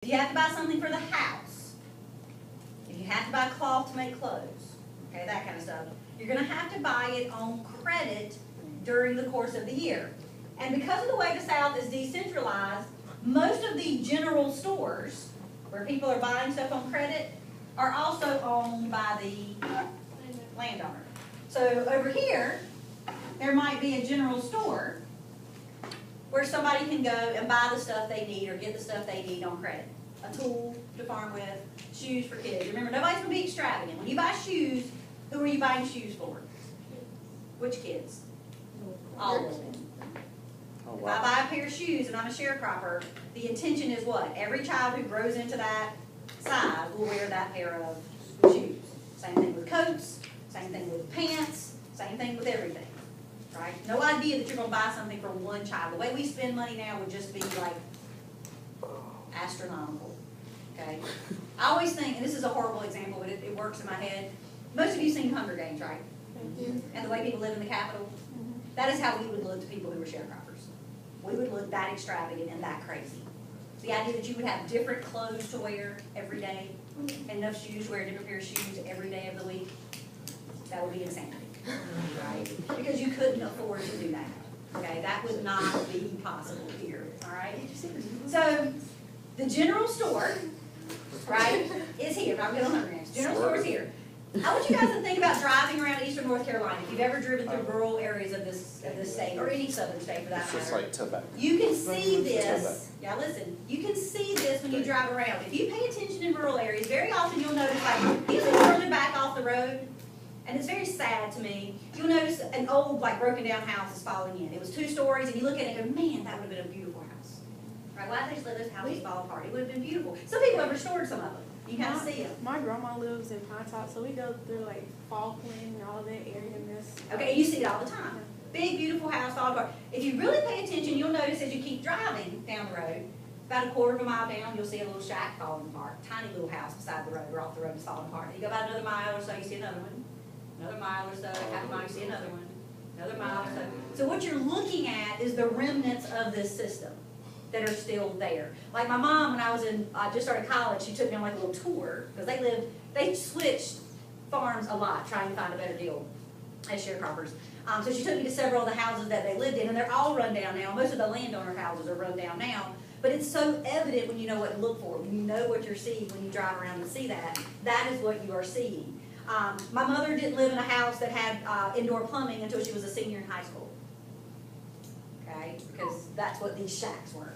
If you have to buy something for the house, if you have to buy cloth to make clothes, okay, that kind of stuff, you're going to have to buy it on credit during the course of the year. And because of the way the South is decentralized, most of the general stores where people are buying stuff on credit are also owned by the landowner. So over here, there might be a general store where somebody can go and buy the stuff they need or get the stuff they need on credit. A tool to farm with, shoes for kids. Remember, nobody's going to be extravagant. When you buy shoes, who are you buying shoes for? Which kids? All of them. Oh, If wow. I buy a pair of shoes and I'm a sharecropper, the intention is what? Every child who grows into that size will wear that pair of shoes. Same thing with coats, same thing with pants, same thing with everything. Right? No idea that you're going to buy something for one child. The way we spend money now would just be like astronomical. Okay? I always think, and this is a horrible example, but it works in my head. Most of you seen Hunger Games, right? And the way people live in the Capitol. That is how we would look to people who were sharecroppers. We would look that extravagant and that crazy. The idea that you would have different clothes to wear every day, and enough shoes to wear a different pair of shoes every day of the week, that would be insanity. Right? Because you couldn't afford to do that. Okay? That would not be possible here. All right? So, the general store, right, is here. I'm going to Hunger Games. General store is here. I want you guys to think about driving around eastern North Carolina. If you've ever driven through rural areas of this state, or any southern state for that It's just matter, like tobacco. you can see this. Yeah, listen. You can see this when you drive around. If you pay attention in rural areas, very often you'll notice, like, usually further back off the road, and it's very sad to me, you'll notice an old, like, broken down house is falling in. It was 2 stories, and you look at it and go, man, that would have been a beautiful house. Right? Why did they just let those houses fall apart? It would have been beautiful. Some people have restored some of them. You kind of see them. My grandma lives in Pine Top, so we go through like Falkland and all that area in this. Okay, you see it all the time. Big, beautiful house, all apart. If you really pay attention, you'll notice as you keep driving down the road, about a quarter of a mile down, you'll see a little shack falling apart. Tiny little house beside the road, or off the road is falling apart. You go about another mile or so, you see another one. Another mile or so, half a mile, you see another one. Another mile or so. So what you're looking at is the remnants of this system that are still there. Like my mom, when I just started college, she took me on like a little tour, because they switched farms a lot, trying to find a better deal as sharecroppers. So she took me to several of the houses that they lived in, and they're all run down now. Most of the landowner houses are run down now, but it's so evident when you know what to look for, when you know what you're seeing, when you drive around and see that, that is what you are seeing. My mother didn't live in a house that had indoor plumbing until she was a senior in high school. Okay, because that's what these shacks were.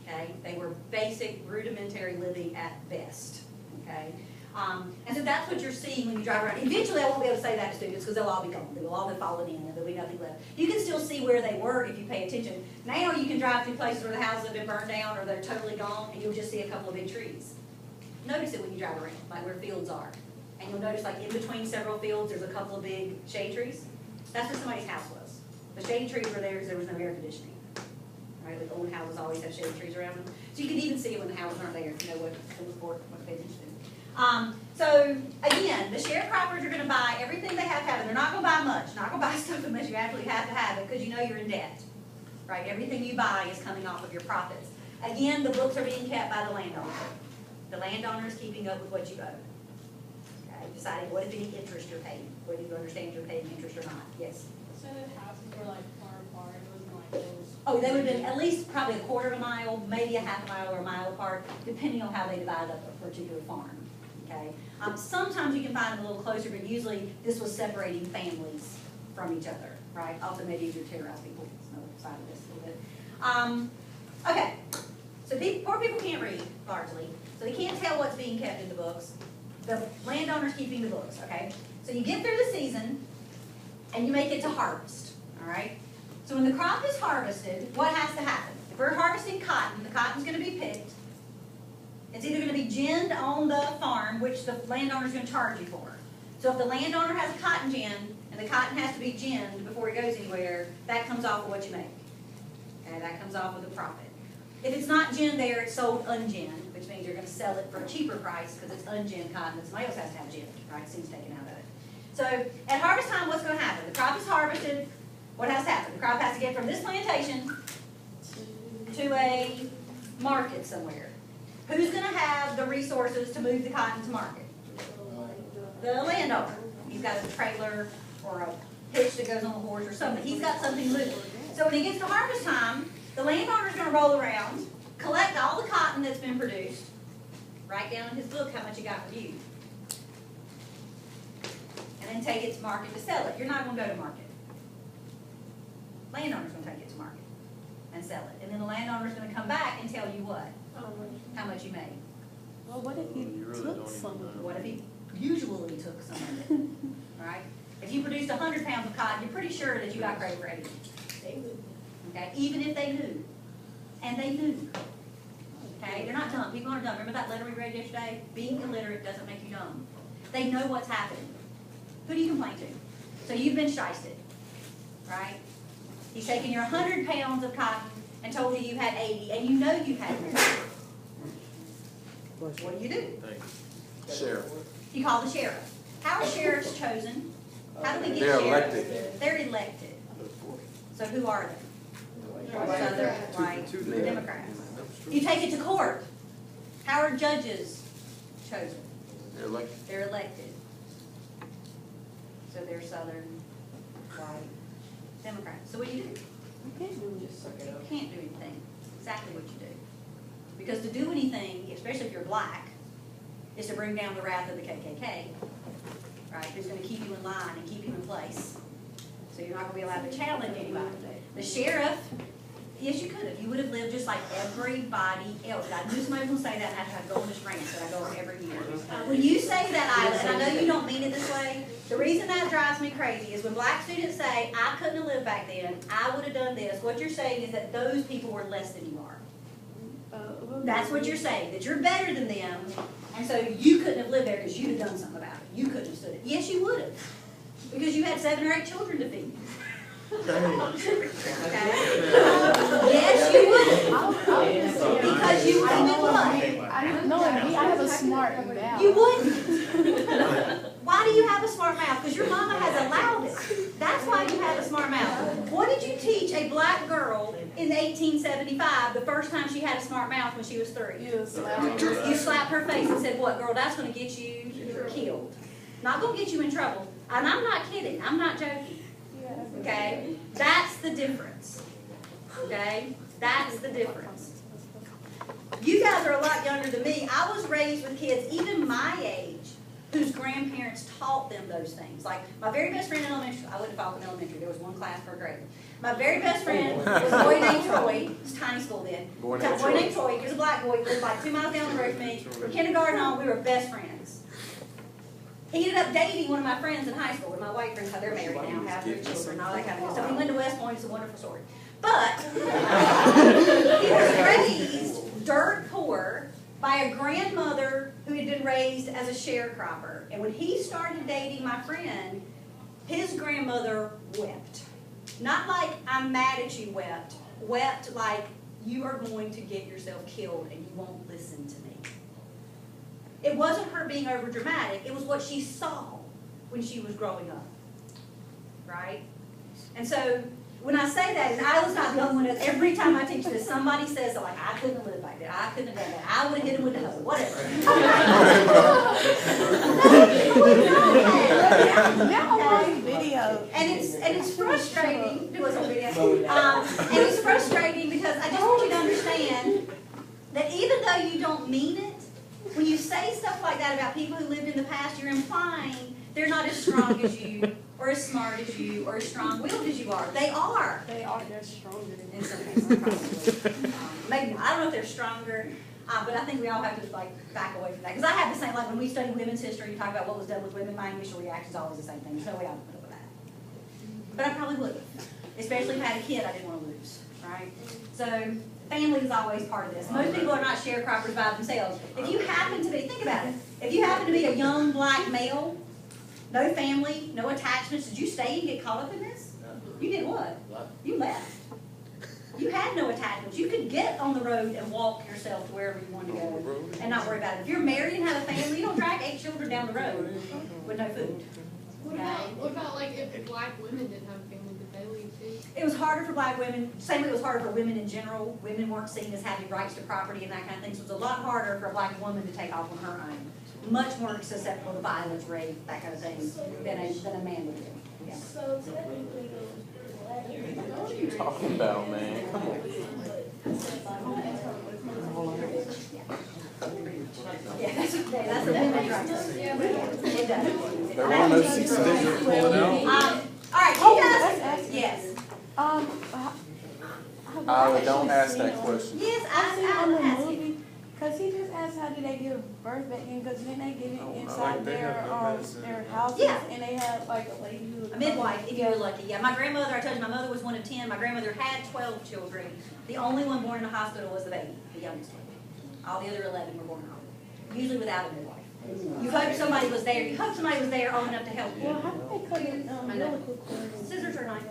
Okay, they were basic, rudimentary living at best. Okay, and so that's what you're seeing when you drive around. Eventually, I won't be able to say that to students because they'll all be gone. They'll all have fallen in, and there'll be nothing left. You can still see where they were if you pay attention. Now you can drive through places where the houses have been burned down or they're totally gone, and you'll just see a couple of big trees. Notice it when you drive around, like where fields are, and you'll notice like in between several fields, there's a couple of big shade trees. That's where somebody's house was. The shade trees were there because there was no air conditioning. Right? Like old houses always have shade trees around them. So you can even see it when the houses aren't there if you know what to look for, what to pay attention to. So again, the sharecroppers are going to buy everything they have to have, and they're not going to buy much. Not going to buy stuff unless you absolutely have to have it because you know you're in debt. Right? Everything you buy is coming off of your profits. Again, the books are being kept by the landowner. The landowner is keeping up with what you owe. Okay? Deciding what, if any, interest you're paying, whether you understand you're paying interest or not. Yes? So the houses were like far apart. It wasn't like those. Oh, they would have been at least probably a quarter of a mile, maybe a half a mile or a mile apart, depending on how they divide up a particular farm. Okay. Sometimes you can find them a little closer, but usually this was separating families from each other, right? Also, maybe if you terrorize people, it's another side of this a little bit. Okay. So poor people can't read largely, so they can't tell what's being kept in the books. The landowner's keeping the books. Okay. So you get through the season, and you make it to harvest. All right. So when the crop is harvested, what has to happen? If we're harvesting cotton, the cotton's going to be picked. It's either going to be ginned on the farm, which the landowner's going to charge you for. So if the landowner has a cotton gin, and the cotton has to be ginned before it goes anywhere, that comes off of what you make. Okay, that comes off of the profit. If it's not ginned there, it's sold unginned, which means you're going to sell it for a cheaper price because it's unginned cotton that somebody else has to have ginned, right? Seeds taken out of it. So at harvest time, what's going to happen? The crop is harvested. What has to happen? The crop has to get from this plantation to a market somewhere. Who's gonna have the resources to move the cotton to market? The landowner. He's got a trailer or a hitch that goes on a horse or something. He's got something to move. So when it gets to harvest time, the landowner's gonna roll around, collect all the cotton that's been produced, write down in his book how much he got for you, and then take it to market to sell it. You're not gonna go to market. Landowner's gonna take it to market and sell it. And then the landowner's gonna come back and tell you what? How much you made. Well, what if he took some of it? What if he usually took some of it? Right? If you produced 100 pounds of cotton, you're pretty sure that you got credit for 80. Okay? Even if they knew. And they knew. Okay? They're not dumb. People aren't dumb. Remember that letter we read yesterday? Being illiterate doesn't make you dumb. They know what's happening. Who do you complain to? So you've been shysted. Right? He's taken your 100 pounds of cotton and told you had 80, and you know you had more. What do? Sheriff. You call the sheriff. How are sheriffs chosen? How do we get They're sheriffs? elected. They're elected. So who are they? Southern, white, Democrats. You take it to court. How are judges chosen? They're elected. They're elected. So they're Southern, white, Democrats. So what do? You can't do it. You can't do anything. Exactly what you do. Because to do anything, especially if you're black, is to bring down the wrath of the KKK, right? Who's going to keep you in line and keep you in place. So you're not going to be allowed to challenge anybody. The sheriff, yes, you could have. You would have lived just like everybody else. I knew somebody was going to say that, and I had to go on this rant that I go on every year. When you say that, Isla, and I know you don't mean it this way, the reason that drives me crazy is when black students say, I couldn't have lived back then, I would have done this, what you're saying is that those people were less than you are. That's what you're saying, that you're better than them, and so you couldn't have lived there because you'd have done something about it. You couldn't have stood it. Yes, you would have, because you had 7 or 8 children to feed. Okay? Yes, you would. Because you would have been what? I have a smart mouth. You wouldn't. Why do you have a smart mouth? Because your mama has allowed it. That's why you have a smart mouth. What did you teach a black girl in 1875 the first time she had a smart mouth when she was 3? You slapped her face and said, what, girl, that's going to get you killed. Not going to get you in trouble. And I'm not kidding. I'm not joking. Okay? That's the difference. Okay? That's the difference. You guys are a lot younger than me. I was raised with kids, even my age, whose grandparents taught them those things. Like, my very best friend in elementary school, I wouldn't have in elementary, there was one class per grade. My very best friend was a boy named Troy. It was a tiny school then. Boy named Troy. He was a black boy. He lived like 2 miles down the road from me. From kindergarten on, we were best friends. He ended up dating one of my friends in high school, and my white friends, how they're married now, have 3 children, all that kind of stuff. So he went to West Point. It's a wonderful story. But he was raised dirt poor by a grandmother who had been raised as a sharecropper. And when he started dating my friend, his grandmother wept. Not like, I'm mad at you, wept. Wept like, you are going to get yourself killed and you won't listen to me. It wasn't her being over dramatic, it was what she saw when she was growing up. Right? And so, when I say that, and Isla's not the only one, every time I teach this, somebody says, like, I couldn't have lived like that, I couldn't have done that, I would have hit him with the hoe, whatever. Now I'm on video. And it's frustrating, it was on video, and it's frustrating because I just want you to understand that even though you don't mean it, when you say stuff like that about people who lived in the past, you're implying they're not as strong as you, or as smart as you, or as strong-willed as you are. They are. They are. They're stronger than In some cases, probably. Maybe not. I don't know if they're stronger, but I think we all have to like back away from that. Because I have the same, like when we study women's history, you talk about what was done with women, my initial reaction is always the same thing. There's no way I would put up with that. But I probably would, especially if I had a kid I didn't want to lose, right? So family is always part of this. Most people are not sharecroppers by themselves. If you happen to be, think about it, if you happen to be a young black male, no family, no attachments, did you stay and get caught up in this? You did what? You left. You had no attachments. You could get on the road and walk yourself to wherever you wanted to go and not worry about it. If you're married and have a family, you don't drag 8 children down the road with no food. What about like if black women didn't have a family, did they leave too? it was harder for black women, same way it was harder for women in general. Women weren't seen as having rights to property and that kind of thing, so it was a lot harder for a black woman to take off on her own. Much more susceptible to violence, rape, that kind of thing, than a man would do. Yeah. So technically, What are you talking about, man? Come on. Yeah, that's okay, that's a women's right. It does. There were no 6 digits pulling out. All right, Oh, you let's guys, ask yes, Don't ask that question. yes, I seen on the asked you. movie, cause he just asked how did they give birth back in, cause then they give it Oh, I inside like they have no medicine. their houses, Yeah. and they have like a lady who. A midwife, if you were lucky. Yeah, my grandmother, I told you, my mother was one of 10. My grandmother had 12 children. The only one born in a hospital was the baby, the youngest one. All the other 11 were born in a hospital, usually without a midwife. You hope somebody was there. You hope somebody was there old enough to help Well, you. how did they cut it, really quick? Scissors or knife?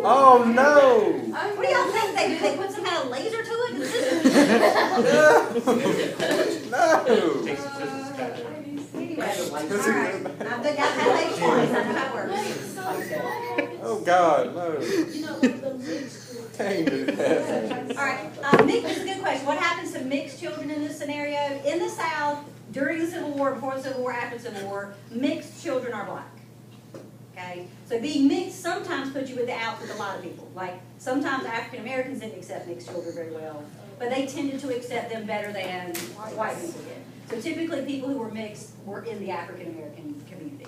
Oh no! What do y'all think they do? They put some kind of laser to it and scissors? No! Anyway, all right. I've had babies twice. I know how it works. Oh God, no! you know, the mixture. Can't do that. All right, this is a good question. What happens to mixed children in this scenario? In the South, during the Civil War, before the Civil War, after the Civil War, mixed children are black. Okay? So being mixed sometimes puts you with the outs with a lot of people. Like, sometimes African Americans didn't accept mixed children very well, but they tended to accept them better than white people did. So typically people who were mixed were in the African American community.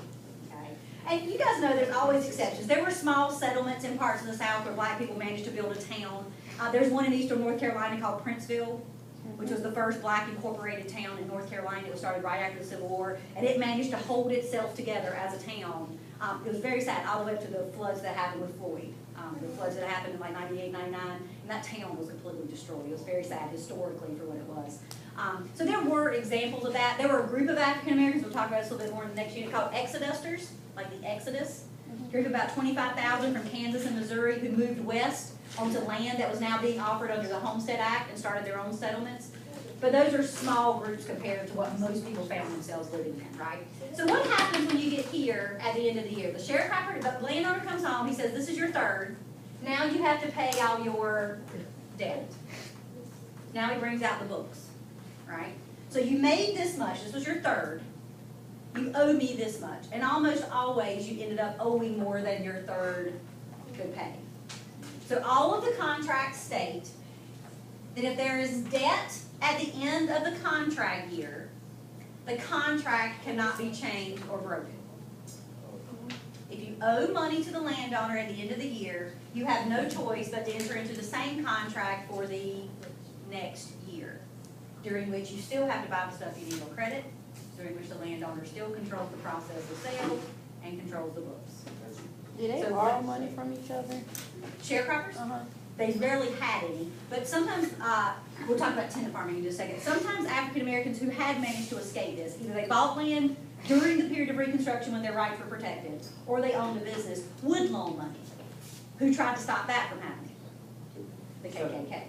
Okay? And you guys know there's always exceptions. There were small settlements in parts of the South where black people managed to build a town. There's one in eastern North Carolina called Princeville, which was the first black incorporated town in North Carolina. It was started right after the Civil War, and it managed to hold itself together as a town. It was very sad, all the way up to the floods that happened with Floyd. The floods that happened in like 98, 99, and that town was completely destroyed. It was very sad historically for what it was. So there were examples of that. There were a group of African Americans, we'll talk about this a little bit more in the next unit, called Exodusters, like the Exodus. A group of about 25,000 from Kansas and Missouri who moved west onto land that was now being offered under the Homestead Act and started their own settlements. But those are small groups compared to what most people found themselves living in, right? So what happens when you get here at the end of the year? The sharecropper, the landowner comes home, he says, this is your third. Now you have to pay all your debt. Now he brings out the books, right? So you made this much, this was your third. You owe me this much. And almost always you ended up owing more than your third could pay. So all of the contracts state that if there is debt at the end of the contract year, the contract cannot be changed or broken. If you owe money to the landowner at the end of the year, you have no choice but to enter into the same contract for the next year, during which you still have to buy the stuff you need on credit, during which the landowner still controls the process of sale and controls the books. Do they So borrow what- money from each other? Sharecroppers? Uh-huh. They rarely had any, but sometimes, we'll talk about tenant farming in just a second. Sometimes African Americans who had managed to escape this, either they bought land during the period of Reconstruction when their rights were protected, or they owned a business, would loan money. Who tried to stop that from happening? The KKK.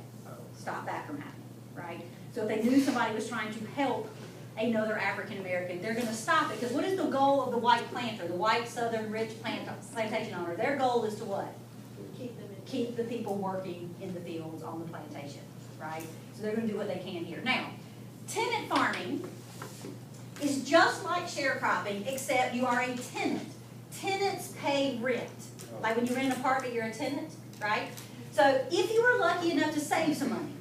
Stop that from happening, right? So if they knew somebody was trying to help another African American, they're going to stop it. Because what is the goal of the white planter, the white southern rich plantation owner? Their goal is to what? Keep the people working in the fields on the plantation, right? So they're going to do what they can here. Now, tenant farming is just like sharecropping, except you are a tenant. Tenants pay rent. Like when you rent an apartment, you're a tenant, right? So if you were lucky enough to save some money,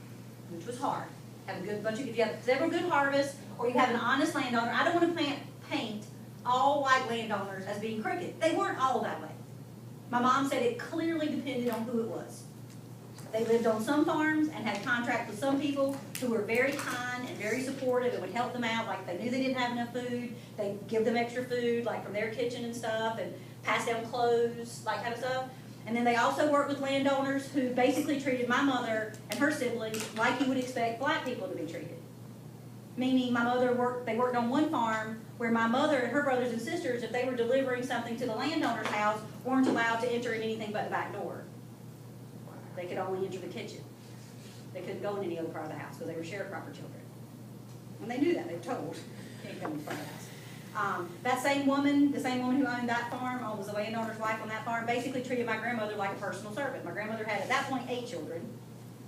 which was hard, have a good bunch of, if you have several good harvests, or you have an honest landowner, I don't want to paint all white landowners as being crooked. They weren't all that way. My mom said it clearly depended on who it was. They lived on some farms and had contracts with some people who were very kind and very supportive and would help them out. Like they knew they didn't have enough food, they'd give them extra food, like from their kitchen and stuff, and pass down clothes, like kind of stuff. And then they also worked with landowners who basically treated my mother and her siblings like you would expect black people to be treated. Meaning my mother they worked on one farm where my mother and her brothers and sisters, if they were delivering something to the landowner's house, weren't allowed to enter in anything but the back door. They could only enter the kitchen. They couldn't go in any other part of the house because they were sharecropper children. And they knew that, they were told, can't come in the front of the house. That same woman, the same woman who owned that farm, was a landowner's wife on that farm, basically treated my grandmother like a personal servant. My grandmother had, at that point, 8 children.